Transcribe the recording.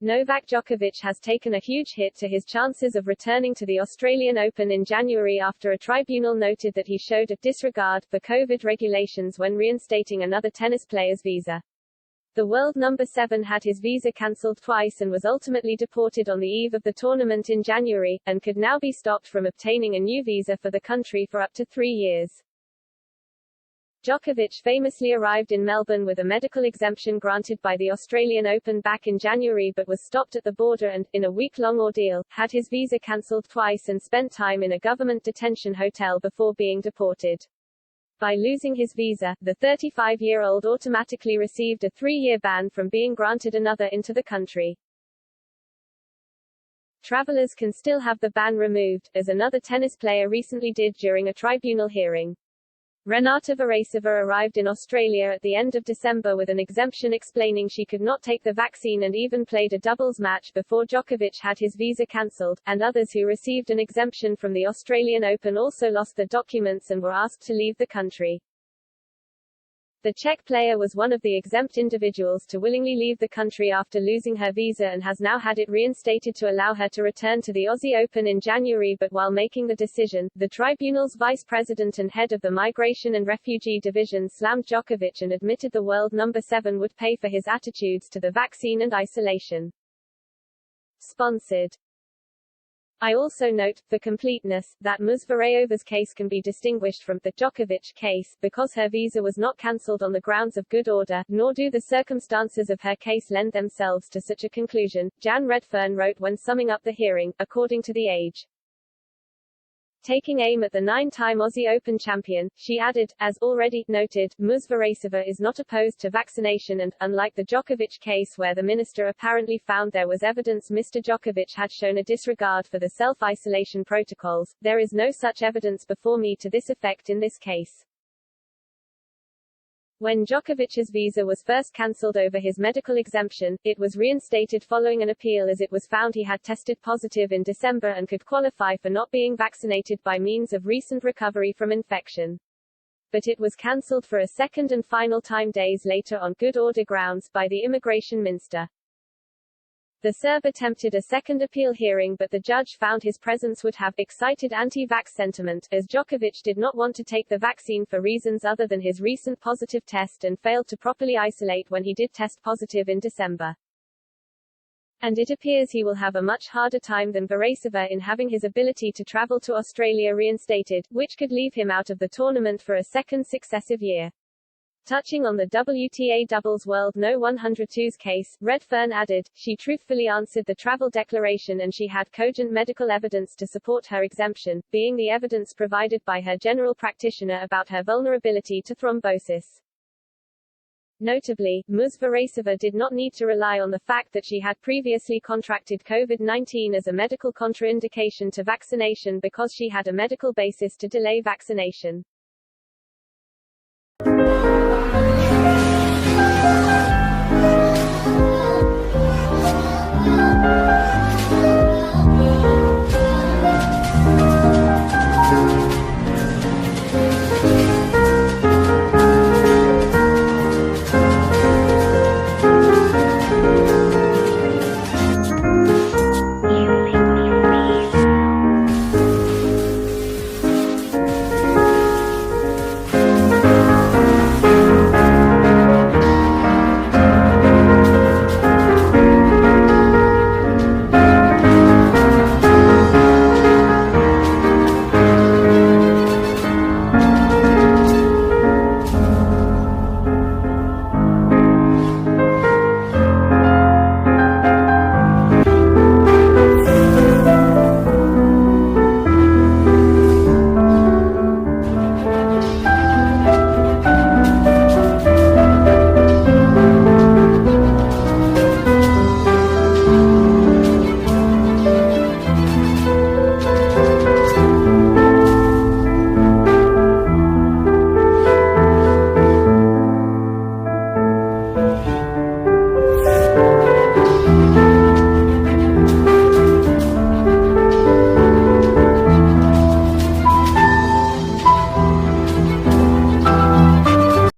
Novak Djokovic has taken a huge hit to his chances of returning to the Australian Open in January after a tribunal noted that he showed a disregard for COVID regulations when reinstating another tennis player's visa. The world number 7 had his visa cancelled twice and was ultimately deported on the eve of the tournament in January, and could now be stopped from obtaining a new visa for the country for up to 3 years. Djokovic famously arrived in Melbourne with a medical exemption granted by the Australian Open back in January but was stopped at the border and, in a week-long ordeal, had his visa cancelled twice and spent time in a government detention hotel before being deported. By losing his visa, the 35-year-old automatically received a 3-year ban from being granted another into the country. Travelers can still have the ban removed, as another tennis player recently did during a tribunal hearing. Renata Varasova arrived in Australia at the end of December with an exemption explaining she could not take the vaccine and even played a doubles match before Djokovic had his visa cancelled, and others who received an exemption from the Australian Open also lost their documents and were asked to leave the country. The Czech player was one of the exempt individuals to willingly leave the country after losing her visa and has now had it reinstated to allow her to return to the Aussie Open in January. But while making the decision, the tribunal's vice president and head of the Migration and Refugee Division slammed Djokovic and admitted the world number 7 would pay for his attitudes to the vaccine and isolation. Sponsored. I also note, for completeness, that Ms. Varayova's case can be distinguished from the Djokovic case, because her visa was not cancelled on the grounds of good order, nor do the circumstances of her case lend themselves to such a conclusion, Jan Redfern wrote when summing up the hearing, according to The Age. Taking aim at the 9-time Aussie Open champion, she added, as already noted, Ms. Varasova is not opposed to vaccination and, unlike the Djokovic case where the minister apparently found there was evidence Mr. Djokovic had shown a disregard for the self-isolation protocols, there is no such evidence before me to this effect in this case. When Djokovic's visa was first cancelled over his medical exemption, it was reinstated following an appeal as it was found he had tested positive in December and could qualify for not being vaccinated by means of recent recovery from infection. But it was cancelled for a second and final time days later on good order grounds by the immigration minister. The Serb attempted a second appeal hearing but the judge found his presence would have excited anti-vax sentiment, as Djokovic did not want to take the vaccine for reasons other than his recent positive test and failed to properly isolate when he did test positive in December. And it appears he will have a much harder time than Varasova in having his ability to travel to Australia reinstated, which could leave him out of the tournament for a second successive year. Touching on the WTA Doubles World No. 102's case, Redfern added, she truthfully answered the travel declaration and she had cogent medical evidence to support her exemption, being the evidence provided by her general practitioner about her vulnerability to thrombosis. Notably, Ms. Varasova did not need to rely on the fact that she had previously contracted COVID-19 as a medical contraindication to vaccination because she had a medical basis to delay vaccination.